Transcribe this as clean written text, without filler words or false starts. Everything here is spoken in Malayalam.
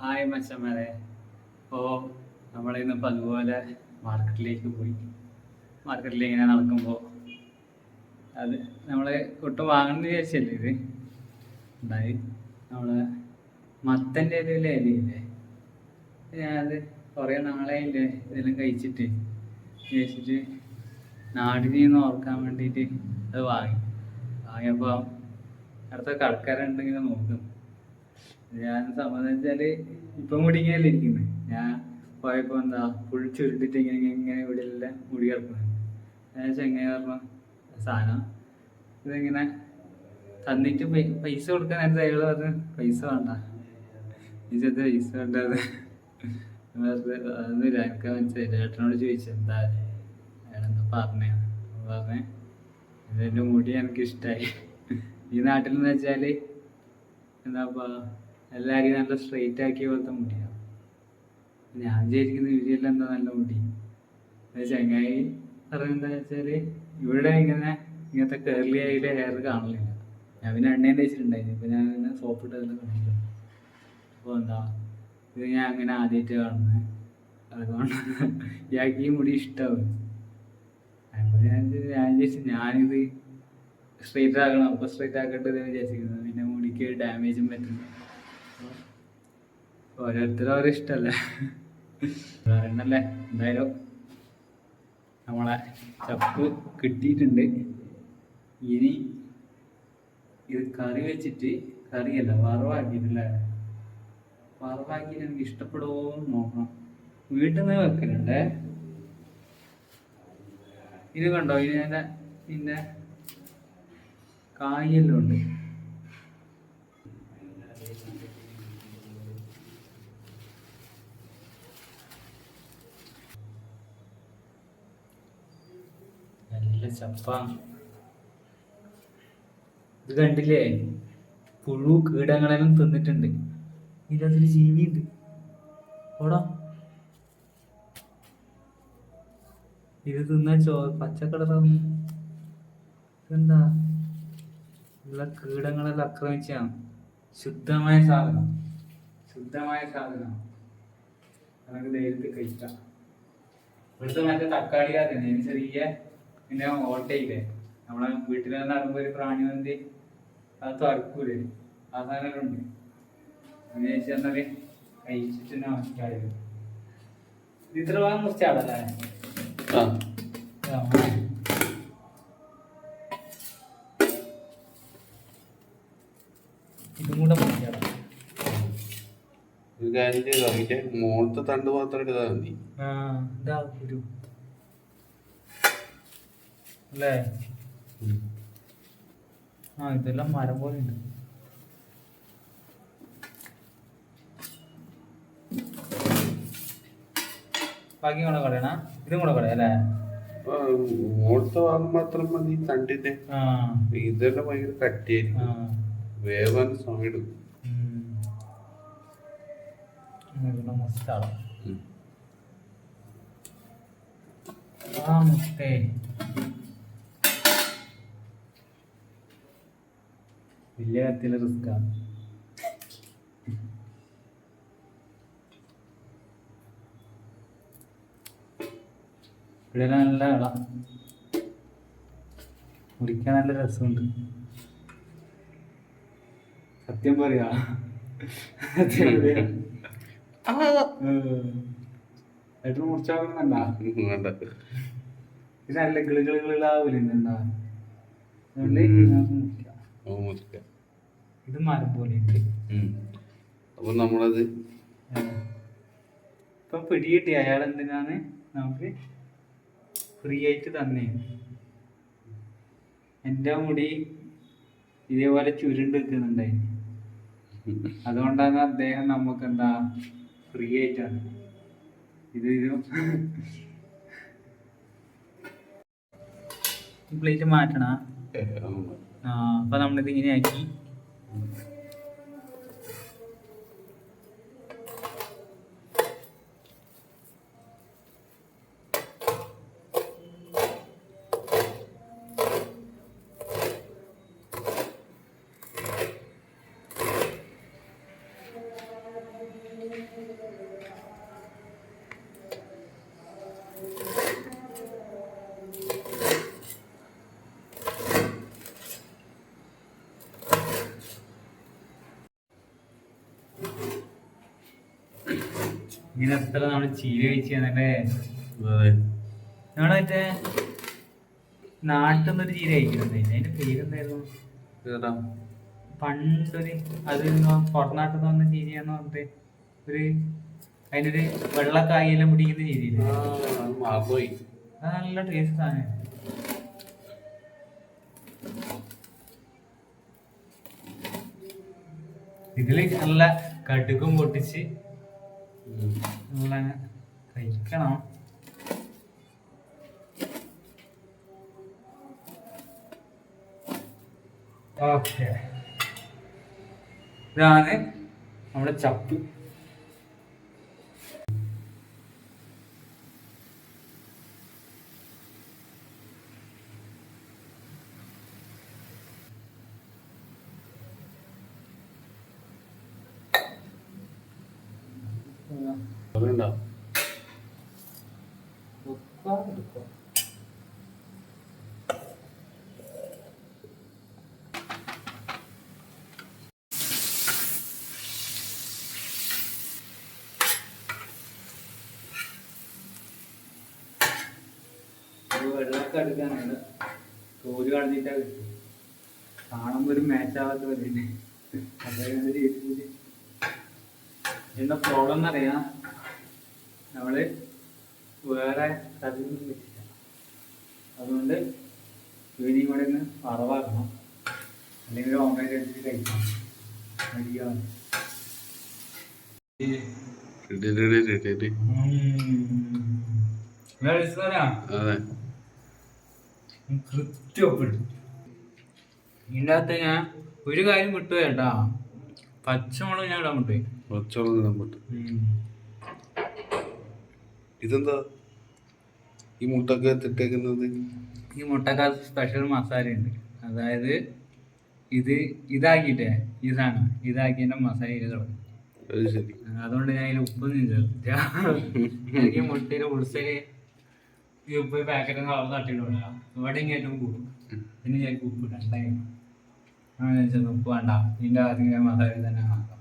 ഹായ് മച്ചന്മാരെ. അപ്പോൾ നമ്മളിന്നിപ്പോൾ അതുപോലെ മാർക്കറ്റിലേക്ക് പോയി. മാർക്കറ്റിൽ ഇങ്ങനെ നടക്കുമ്പോൾ അത് നമ്മൾ ഒട്ടും വാങ്ങണമെന്ന് വിചാരിച്ചല്ലേ ഇത് ഉണ്ടായി. നമ്മൾ മത്തൻ്റെ ഒരു ഇലയില്ലേ, ഞാനത് കുറേ നാളായില്ലേ ഇതെല്ലാം കഴിച്ചിട്ട് വിചാരിച്ചിട്ട് നാടിനെ ഒന്ന് ഓർക്കാൻ വേണ്ടിയിട്ട് അത് വാങ്ങിയപ്പോൾ അടുത്ത കടക്കാരുണ്ടെങ്കിൽ നോക്കുന്നു. ഞാൻ സംബന്ധിച്ചാൽ ഇപ്പം മുടി ഇങ്ങനെയല്ലേ ഇരിക്കുന്നത്. ഞാൻ പോയപ്പോൾ എന്താ ഫുൾ ചുരുട്ടിട്ട് ഇങ്ങനെ ഇവിടെ എല്ലാം മുടി കിടക്കുന്നത്. ഞാൻ ചെങ്ങനെ പറഞ്ഞു സാധനം ഇതിങ്ങനെ തന്നിട്ട് പൈസ കൊടുക്കാൻ നേരത്തെ അയാൾ പറഞ്ഞു പൈസ വേണ്ട, ഇത് പൈസ വേണ്ടത് അതൊന്നുമില്ല. എനിക്ക് മനസ്സിലായില്ല. ഏട്ടനോട് ചോദിച്ചു എന്താ അയാളെന്താ പറഞ്ഞേ ഇതെൻ്റെ മുടി എനിക്ക് ഇഷ്ടമായി. ഈ നാട്ടിൽ എന്ന് വെച്ചാൽ എന്താ എല്ലാവരെയും നല്ല സ്ട്രെയിറ്റ് ആക്കിയ പോലത്തെ മുടിയാണ്. ഞാൻ വിചാരിക്കുന്ന വീട്ടിലെല്ലാം എന്താ നല്ല മുടി. ചങ്ങായി പറയുന്നത് വെച്ചാൽ ഇവിടെ ഇങ്ങനത്തെ കേർലി ആയിട്ട് ഹെയർ കാണലില്ല. ഞാൻ പിന്നെ എണ്ണയും തേച്ചിട്ടുണ്ടായിരുന്നു. ഇപ്പം ഞാൻ പിന്നെ സോപ്പ് ഇട്ടതെല്ലാം കാണിക്കും. അപ്പോൾ എന്താ ഇത് ഞാൻ അങ്ങനെ ആദ്യമായിട്ട് കാണുന്നത്. അതുകൊണ്ട് ഇയാൾക്ക് ഈ മുടി ഇഷ്ടമാവും. അപ്പോൾ ഞാൻ വിചാരിച്ചു ഞാനിത് സ്ട്രെയിറ്റ് ആക്കണം. അപ്പോൾ സ്ട്രെയിറ്റ് ആക്കട്ടെ വിചാരിച്ചിരിക്കുന്നത്. പിന്നെ മുടിക്ക് ഡാമേജും പറ്റുന്നു. ഓരോരുത്തരും ഓരോ ഇഷ്ടമല്ലേ, പറയണല്ലേ. എന്തായാലും നമ്മളെ ചപ്പ് കിട്ടിയിട്ടുണ്ട്. ഇനി ഇത് കറി വെച്ചിട്ട്, കറിയല്ല വറവാക്കിയിട്ടില്ലേ, വറവാക്കിയിട്ട് എനിക്ക് ഇഷ്ടപ്പെടുമോ എന്ന് നോക്കണം. വീട്ടിൽ നിന്ന് വെക്കലുണ്ടേ. ഇത് കണ്ടോ, ഇതിൻ്റെ കായെല്ലാം ഉണ്ട്. നല്ല ചപ്പാണ് ഇത്. കണ്ടില്ലേ, പുഴു കീടങ്ങളെല്ലാം തിന്നിട്ടുണ്ട്. ഇതിലൊരു ജീവിയുണ്ട്. ഓടാ, ഇത് തിന്നാ പച്ച കളറാണ്. ഇതെന്താ, ഉള്ള കീടങ്ങളെല്ലാം ആക്രമിച്ചാണ്. ശുദ്ധമായ സാധനം നമുക്ക് ധൈര്യത്തിൽ കഴിക്കാം. ഇവിടുത്തെ മറ്റേ തക്കാളി തന്നെ ചെറിയ പിന്നെ ഓട്ടയില്ലേ, നമ്മളെ വീട്ടിൽ നടക്കുമ്പോൾ ഒരു പ്രാണി വന്ന് അത് തുറക്കൂലേ, ആ സാധനങ്ങളുണ്ട്. അങ്ങനെ വെച്ചാൽ കഴിച്ചിട്ട് തന്നെ മനസ്സിലായത്. ഇത്ര ഭാഗം മുറിച്ചാടല്ലേ. ഇതും കൂടെ മുറിച്ചാടാം. മോളത്തെ തണ്ട് മാത്രം എടുത്താൽ മതി. ഇതാ ഒരു അല്ലേ. ഇതെല്ലാം മരം പോലെ ഉണ്ട്. ബാക്കി കൂടെ കളയണ, ഇതും കൂടെ കളയല്ലേ. മോളത്തെ ഭാഗം മാത്രം മതി തണ്ടിന്റെ. ഇതെല്ലാം ഭയങ്കര കട്ടിയായിരിക്കും, വേവാൻ സമയം എടുക്കും. വലിയ കത്തിയിലെ റിസ്ക്കാണ്. ഇവിടെ നല്ല കള മുറിക്കാൻ നല്ല രസമുണ്ട്. സത്യം പറയാ, ഏട്ടൻ മുറിച്ചാകുന്നല്ല. ഇത് നല്ല കിളികളാവൂലുണ്ടാ. ഇത് മരം പോലെ ഉണ്ട്. അപ്പൊ നമ്മളത് ഇപ്പൊ പിടികിട്ടി അയാൾ എന്തിനാണ് നമുക്ക് ഫ്രീ ആയിട്ട് തന്നെ. എൻ്റെ മുടി ഇതേപോലെ ചുരുണ്ട് നിൽക്കുന്നുണ്ടായി. അതുകൊണ്ടാണ് അദ്ദേഹം നമുക്ക് എന്താ ഫ്രീ ആയിട്ടാണ് ഇത്. പ്ലേറ്റ് മാറ്റണ. അപ്പൊ നമ്മളിത് ഇങ്ങനെ ആക്കി. ഇങ്ങനെ എത്ര നമ്മൾ ചീര വെച്ച് തന്നല്ലേ. അതെ. നമ്മളെ മറ്റേ നാട്ടിൽ നിന്നൊരു ചീര കഴിക്കുന്നുണ്ട്, അതിന്റെ പേരെന്തായിരുന്നു? ഏതാ? പണ്ടൊരു അത് പുറം നാട്ടിൽ നിന്ന് വന്ന ചീരയാന്ന് പറഞ്ഞിട്ട് ഒരു അതിനൊരു വെള്ളക്കായെല്ലാം പിടിക്കുന്ന ചീരയില്ലേ, മറന്നുപോയി. അത് നല്ല ടേസ്റ്റ് ആണ്. ഇതില് നല്ല കടുകും പൊട്ടിച്ച് നല്ല കഴിക്കണം. ഓക്കെ, ഇതാണ് നമ്മുടെ ചപ്പ്. അതുകൊണ്ടാ വെള്ളമൊക്കെ എടുക്കാനാണ് തോല് കളഞ്ഞിട്ടാ കിട്ടും. കാണുമ്പോ ഒരു മാച്ചാവാത്ത പോലെ. എന്താ പ്രോബ്ലം എന്നറിയാം, നമ്മള് വേറെ കറിയൊന്നും വെച്ചില്ല, അതുകൊണ്ട് ഇവനെയും കൂടെ ഒന്ന് വറവാക്കണം, അല്ലെങ്കിൽ ഓംലേറ്റ് അടിച്ചിട്ട് കഴിക്കണം. മടിയാണ്. അതെ. കൃത്യപ്പെടും. ഇതിൻ്റെ അകത്ത് ഞാൻ ഒരു കാര്യം വിട്ടുപോയി കേട്ടാ, പച്ചമുളക് ഞാൻ ഇടാൻ വിട്ടുപോയി. പച്ചമുളക് ഇതെന്താ ഈ മുട്ടൊക്കെ ഇട്ടേക്കുന്നത്? ഈ മുട്ടക്കകത്ത് സ്പെഷ്യൽ മസാല ഉണ്ട്. അതായത് ഇതാക്കിയിട്ടേ ഈ സാധനം ഇതാക്കിയതിന്റെ മസാല കിടക്കും. അതുകൊണ്ട് ഞാൻ അതിൽ ഉപ്പൊന്നും ചേർത്തില്ല. എനിക്ക് മുട്ടയിലെ ഉൾസല് ഈ ഉപ്പ് പാക്കറ്റ് കളർ തട്ടിയിട്ടില്ല. ഇവിടെ ഏറ്റവും കൂടും, പിന്നെ ഞാൻ ഉപ്പ് ഇടണ്ടായിരുന്നു. ഉപ്പ് വേണ്ട, ഇതിൻ്റെ ആദ്യം മസാല തന്നെ ആക്കാം.